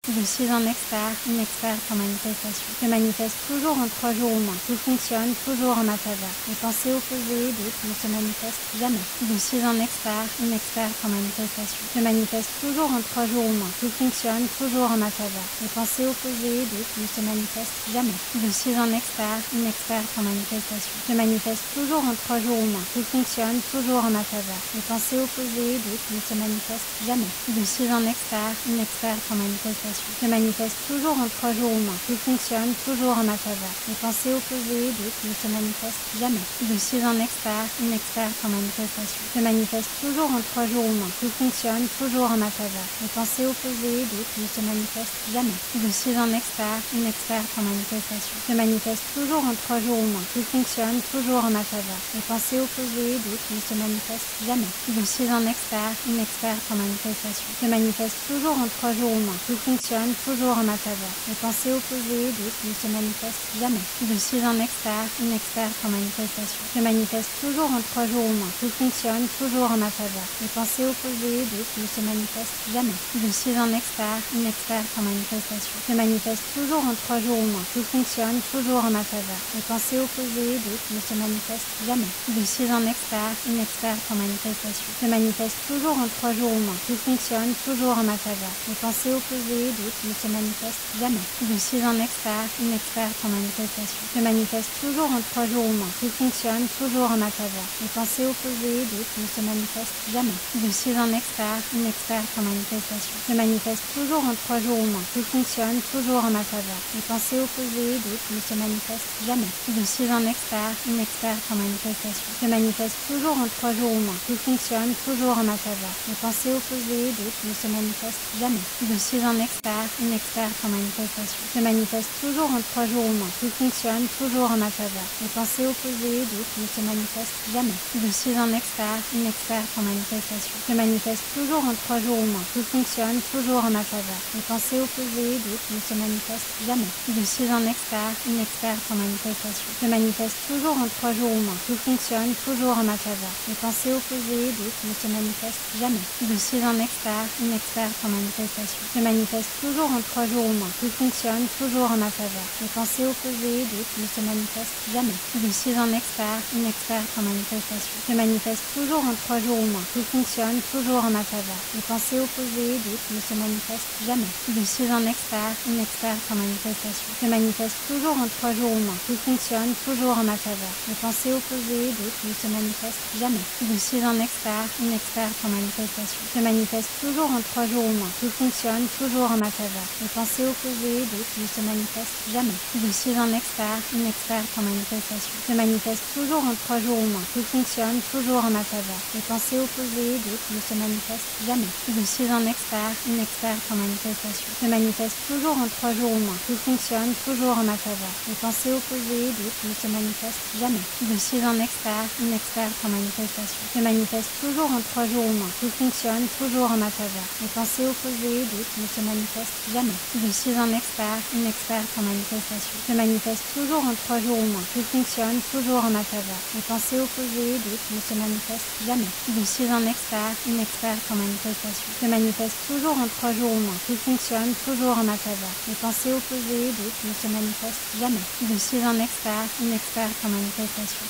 Je suis un expert, une experte en manifestation. Je manifeste toujours en 3 jours au moins. Tout fonctionne toujours en ma faveur. Les pensées opposées et doutes ne se manifestent jamais. Je suis un expert, une experte en manifestation. Je manifeste toujours en 3 jours au moins. Tout fonctionne toujours en ma faveur. Les pensées opposées et doutes ne se manifestent jamais. Je suis un expert, une experte en manifestation. Je manifeste toujours en 3 jours au moins. Tout fonctionne toujours en ma faveur. Les pensées opposées et doutes ne se manifestent jamais. Je suis un expert, une experte en manifestation. Je manifeste toujours en 3 jours au moins. Tout fonctionne toujours en ma faveur. Les pensées opposées et doutes ne se manifestent jamais. Je suis un expert, une experte en manifestation. Je manifeste toujours en 3 jours au moins. Tout fonctionne toujours en ma faveur. Les pensées opposées et doutes ne se manifestent jamais. Je suis un expert, une experte en manifestation. Je manifeste toujours en 3 jours au moins. Tout fonctionne toujours en ma faveur. Les pensées opposées et doutes ne se manifestent jamais. Je suis un expert, une experte en manifestation. Je manifeste toujours en 3 jours au moins. Tout fonctionne toujours en ma faveur. Les pensées opposées et doutes ne se manifestent jamais. Je suis un expert, une experte en manifestation. Je manifeste toujours en 3 jours au moins. Tout fonctionne toujours en ma faveur. Les pensées opposées et doutes ne se manifestent jamais. Je suis un expert, une experte en manifestation. Je manifeste toujours en 3 jours au moins. Tout fonctionne toujours en ma faveur. Les pensées opposées et doutes ne se manifestent jamais. Je suis un expert, une experte en manifestation. Je manifeste toujours en 3 jours au moins. Tout fonctionne toujours en ma faveur. Les pensées opposées et doutes ne se manifestent jamais. Je suis un expert, une experte en manifestation. Je manifeste toujours en 3 jours au moins. Tout fonctionne toujours en ma faveur. Les pensées opposées et doutes ne se manifestent jamais. Je suis un expert, une experte en manifestation. Je manifeste toujours en 3 jours au moins. Tout fonctionne toujours en ma faveur. Les pensées opposées et doutes ne se manifestent jamais. Je suis un expert, une experte en manifestation. Je manifeste toujours en 3 jours au moins. Tout fonctionne toujours en ma faveur. Les pensées opposées et doutes ne se manifestent jamais. Je suis un expert, une experte en manifestation. Je manifeste toujours en 3 jours au moins. Tout fonctionne toujours en ma faveur. Les pensées opposées et doutes ne se manifestent jamais. Je suis un expert, une experte en manifestation. Je manifeste toujours en 3 jours au moins. Tout fonctionne toujours en ma faveur. Les pensées opposées et doutes ne se manifestent jamais. Je suis un expert, une experte en manifestation. Je manifeste toujours en 3 jours au moins. Tout fonctionne toujours en ma faveur. Les pensées opposées et doutes ne se manifestent jamais. Je suis un expert, une experte en manifestation. Je manifeste toujours en 3 jours au moins. Tout fonctionne toujours en ma faveur. Les pensées opposées et doutes ne se manifestent jamais. Je suis un expert, une experte en manifestation. Je manifeste toujours en 3 jours au moins. Tout fonctionne toujours en ma faveur. Les pensées opposées et doutes ne se manifestent jamais. Je suis un expert, une experte en manifestation. Je manifeste toujours en 3 jours au moins. Tout fonctionne toujours en ma faveur. Les pensées opposées et doutes ne se manifestent jamais. Je suis un expert, une experte en manifestation. Je manifeste toujours en 3 jours au moins. Tout fonctionne toujours en ma faveur. Les pensées opposées et doutes ne se manifestent jamais. Je suis un expert, une experte en manifestation. Je manifeste toujours en 3 jours au moins. Tout fonctionne toujours en ma faveur. Les pensées opposées et doutes ne se manifestent jamais. Je suis un expert, une experte en manifestation. Je manifeste toujours en 3 jours au moins. Tout fonctionne toujours en ma faveur. Les pensées opposées et doutes ne se manifestent jamais. Je suis un expert, une experte en manifestation. Je manifeste toujours en 3 jours au moins. Tout fonctionne toujours en ma faveur. Les pensées opposées et doutes ne se manifestent jamais. Je suis un expert, une experte en manifestation. Je manifeste toujours en 3 jours au moins. Tout fonctionne toujours en ma faveur. Les pensées opposées et doutes ne se manifestent jamais. Je suis un expert, une experte en manifestation. Je manifeste toujours en 3 jours au moins. Tout fonctionne toujours en ma faveur. Les pensées opposées et doutes ne se manifestent jamais. Je suis un expert, une experte en manifestation.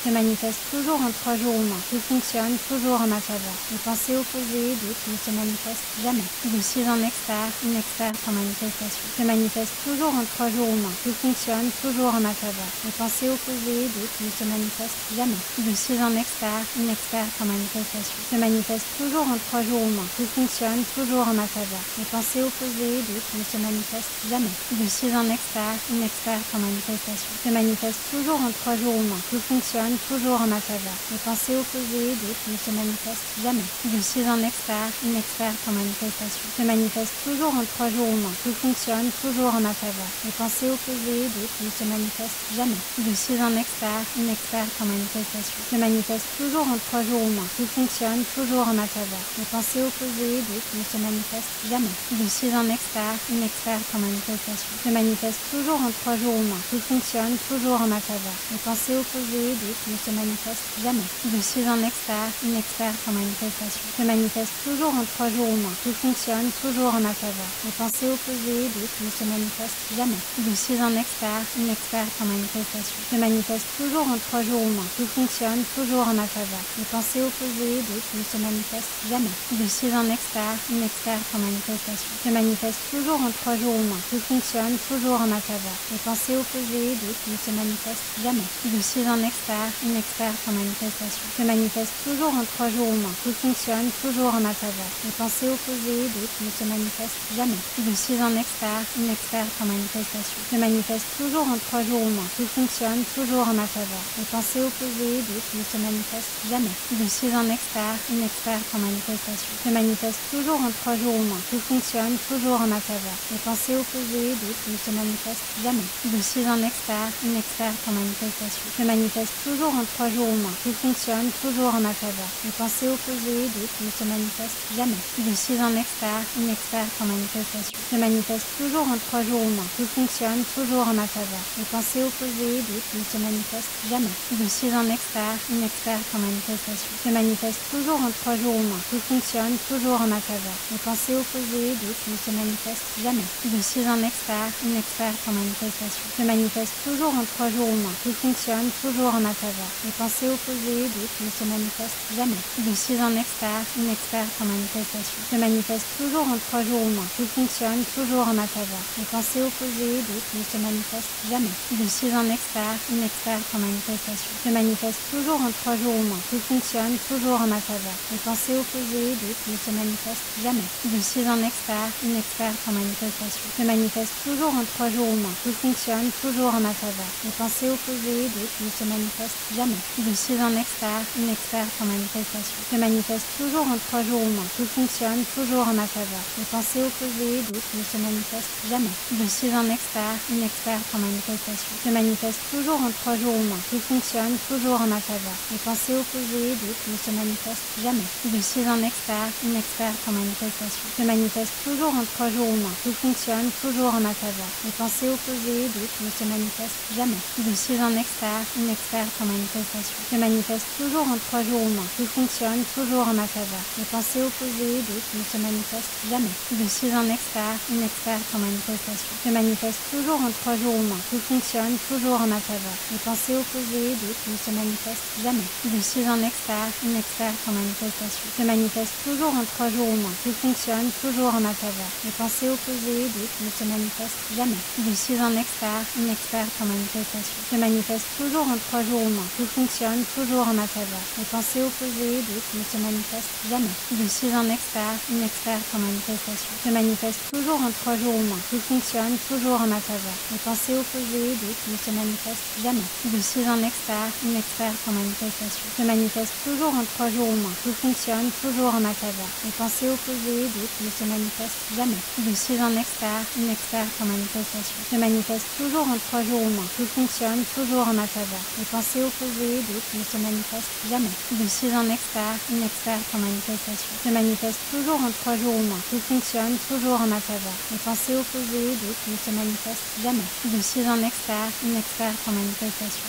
Je manifeste toujours en 3 jours au moins. Tout fonctionne toujours en ma faveur. Les pensées opposées et doutes ne se manifestent jamais. Je suis un expert, une experte en manifestation. Je manifeste toujours en 3 jours au moins. Tout fonctionne toujours en ma faveur. Les pensées opposées et doutes ne se manifestent jamais. Je suis un expert, une experte en manifestation. Je manifeste toujours en 3 jours au moins. Tout fonctionne toujours en ma faveur. Les pensées opposées et doutes ne se manifestent jamais. Je suis un expert, une experte en manifestation. Je manifeste toujours en 3 jours au moins. Tout fonctionne toujours en ma faveur. Les pensées opposées et doutes ne se manifestent jamais. Je suis un expert, une experte en manifestation. Je manifeste toujours en 3 jours au moins. Tout fonctionne toujours en ma faveur. Les pensées opposées et doutes ne se manifestent jamais. Je suis un expert, une experte en manifestation. Je manifeste toujours en 3 jours au moins. Tout fonctionne toujours en ma faveur. Les pensées opposées et doutes ne se manifestent jamais. Je suis un expert, une experte en manifestation. Je manifeste toujours en 3 jours au moins. Tout fonctionne toujours en ma faveur. Les pensées opposées et doutes ne se manifestent jamais. Je suis un expert, une experte en manifestation. Je manifeste toujours en 3 jours au moins. Tout fonctionne toujours en ma faveur. Les pensées pensées opposées d'autres ne se manifestent jamais. Je suis un expert, une experte en manifestation. Je manifeste toujours en 3 jours au moins. Tout fonctionne toujours en ma faveur. Les pensées opposées d'autres ne se manifestent jamais. Je suis un expert, une experte en manifestation. Je manifeste toujours en 3 jours au moins. Tout fonctionne toujours en ma faveur. Les pensées opposées d'autres ne se manifestent jamais. Je suis un expert, une experte en manifestation. Je manifeste toujours en 3 jours au moins. Tout fonctionne toujours en ma faveur. Les pensées opposées d'autres ne se manifestent jamais. Je suis un expert, une experte en manifestation. Je manifeste toujours en 3 jours au moins. Tout fonctionne toujours en ma faveur. Les pensées opposées d'autres ne se manifestent jamais. Je suis un expert, une experte en manifestation. Je manifeste toujours en 3 jours au moins. Tout fonctionne toujours en ma faveur. Les pensées opposées d'autres ne se manifestent jamais. Je suis un expert, une experte en manifestation. Je manifeste toujours en 3 jours au moins. Tout fonctionne toujours en ma faveur. Les pensées opposées d'autres ne se manifestent jamais. Je suis un expert, une experte en manifestation. Je manifeste toujours en 3 jours au moins. Tout fonctionne toujours en ma faveur. Les pensées opposées d'autres ne se manifestent jamais. Je suis un expert, une experte en manifestation. Je manifeste toujours en 3 jours au moins. Tout fonctionne toujours en ma faveur. Les pensées opposées d'autres ne se manifestent jamais. Je suis un expert, une experte en manifestation. Je manifeste toujours en 3 jours au moins. Tout fonctionne toujours en ma faveur. Les pensées opposées d'autres ne se manifestent jamais. Je suis un expert, une experte en manifestation. Je manifeste toujours en 3 jours au moins. Tout fonctionne toujours en ma faveur. Les pensées opposées d'autres ne se manifestent jamais. Je suis un expert, une experte en manifestation. Je manifeste toujours en 3 jours au moins. Tout fonctionne toujours en ma faveur. Les pensées opposées d'autres ne se manifestent jamais. Je suis un expert, une experte en manifestation. Je manifeste toujours en 3 jours au moins. Tout fonctionne toujours en ma faveur. Les pensées opposées d'autres ne se manifestent jamais. Je suis un expert, une experte en manifestation. Je manifeste toujours en 3 jours au moins. Tout fonctionne toujours en ma faveur. Les pensées opposées d'autres ne se manifestent jamais. Je suis un expert, une experte en manifestation. Je manifeste toujours en 3 jours au moins. Tout fonctionne toujours en ma faveur. Les pensées opposées d'autres ne se manifestent jamais. Je suis un expert, une experte en manifestation. Je manifeste toujours en 3 jours au moins. Tout fonctionne toujours en ma faveur. Les pensées opposées d'autres ne se manifestent jamais. Je suis un expert, une experte en manifestation. Je manifeste toujours en 3 jours au moins. Tout fonctionne toujours en ma faveur. Les pensées opposées d'autres ne se manifestent jamais. Je suis un expert, une experte en manifestation. Je manifeste toujours en 3 jours au moins. Tout fonctionne toujours en ma faveur. Les pensées opposées d'autres ne se manifestent jamais. Je suis un expert, une experte en manifestation. Je manifeste toujours en 3 jours au moins. Tout fonctionne toujours en ma faveur. Les pensées opposées d'autres ne se manifestent jamais. Je suis un expert, une experte en manifestation. Je manifeste toujours en 3 jours au moins. Tout fonctionne toujours en ma faveur. Les pensées opposées d'autres ne se manifestent jamais. Je suis un expert, une experte en manifestation. Je manifeste toujours en 3 jours au moins. Tout fonctionne toujours en ma faveur. Les pensées opposées d'autres ne se manifestent jamais. Je suis un expert, une experte en manifestation. Je manifeste toujours en 3 jours au moins. Tout fonctionne toujours en ma faveur. Les pensées opposées d'autres ne se manifestent jamais. Je suis un expert, une experte en manifestation. Je manifeste toujours en 3 jours au moins. Tout fonctionne toujours en ma faveur. Les pensées opposées d'autres ne se manifestent jamais. Je suis un expert, une experte en manifestation. Je manifeste toujours en 3 jours au moins. Tout fonctionne toujours en ma faveur. Les pensées opposées d'autres ne se manifestent jamais. Je suis un expert, une experte en manifestation. Je manifeste toujours en 3 jours au moins. Tout fonctionne toujours en ma faveur. Les pensées opposées d'autres ne se manifestent jamais. Je suis un expert, une experte en manifestation.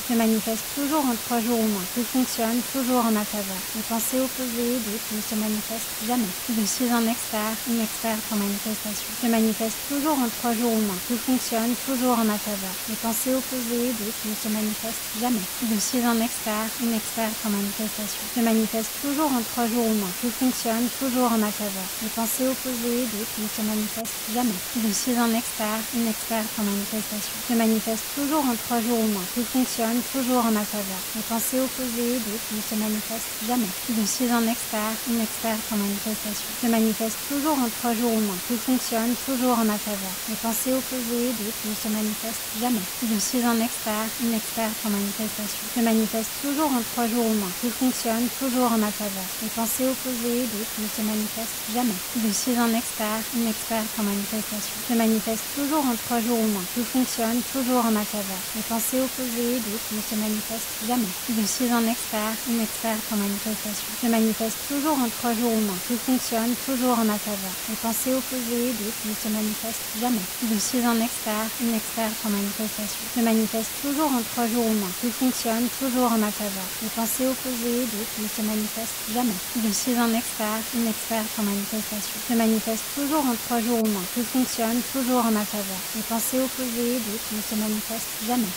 Je manifeste toujours en 3 jours au moins. Tout fonctionne toujours en ma faveur. Les pensées opposées d'autres ne se manifestent jamais. Je suis un expert, une experte en manifestation. Je manifeste toujours en 3 jours au moins. Tout fonctionne toujours en ma faveur. Les pensées opposées d'autres ne se manifestent jamais. Je suis un expert, une experte en manifestation. Je manifeste toujours en 3 jours au moins. Tout fonctionne toujours en ma faveur. Les pensées opposées d'autres ne se manifestent jamais. Je suis un expert, une experte en manifestation. Je manifeste toujours en 3 jours au moins. Tout fonctionne toujours en ma faveur. Les pensées opposées d'autres ne se manifestent jamais. Je suis un expert, une experte en manifestation. Je manifeste toujours en 3 jours au moins. Tout fonctionne toujours en ma faveur. Les pensées opposées d'autres ne se manifestent jamais. Je suis un expert, une experte en manifestation. Je manifeste toujours en 3 jours au moins. Tout fonctionne toujours en ma faveur. Les pensées opposées d'autres ne se manifestent jamais. Je suis un expert, une experte en manifestation. Je manifeste toujours en 3 jours au moins. Tout fonctionne toujours en ma faveur. Les pensées opposées d'autres ne se manifestent jamais. Je suis un expert, une experte en manifestation. Je manifeste toujours en 3 jours au moins. Tout fonctionne toujours en ma faveur. Les pensées opposées d'autres ne se manifestent jamais. Je suis un expert, une experte en manifestation. Je manifeste toujours en 3 jours toujours au moins. Tout fonctionne toujours en ma faveur. Les pensées opposées et doutes ne se manifestent jamais.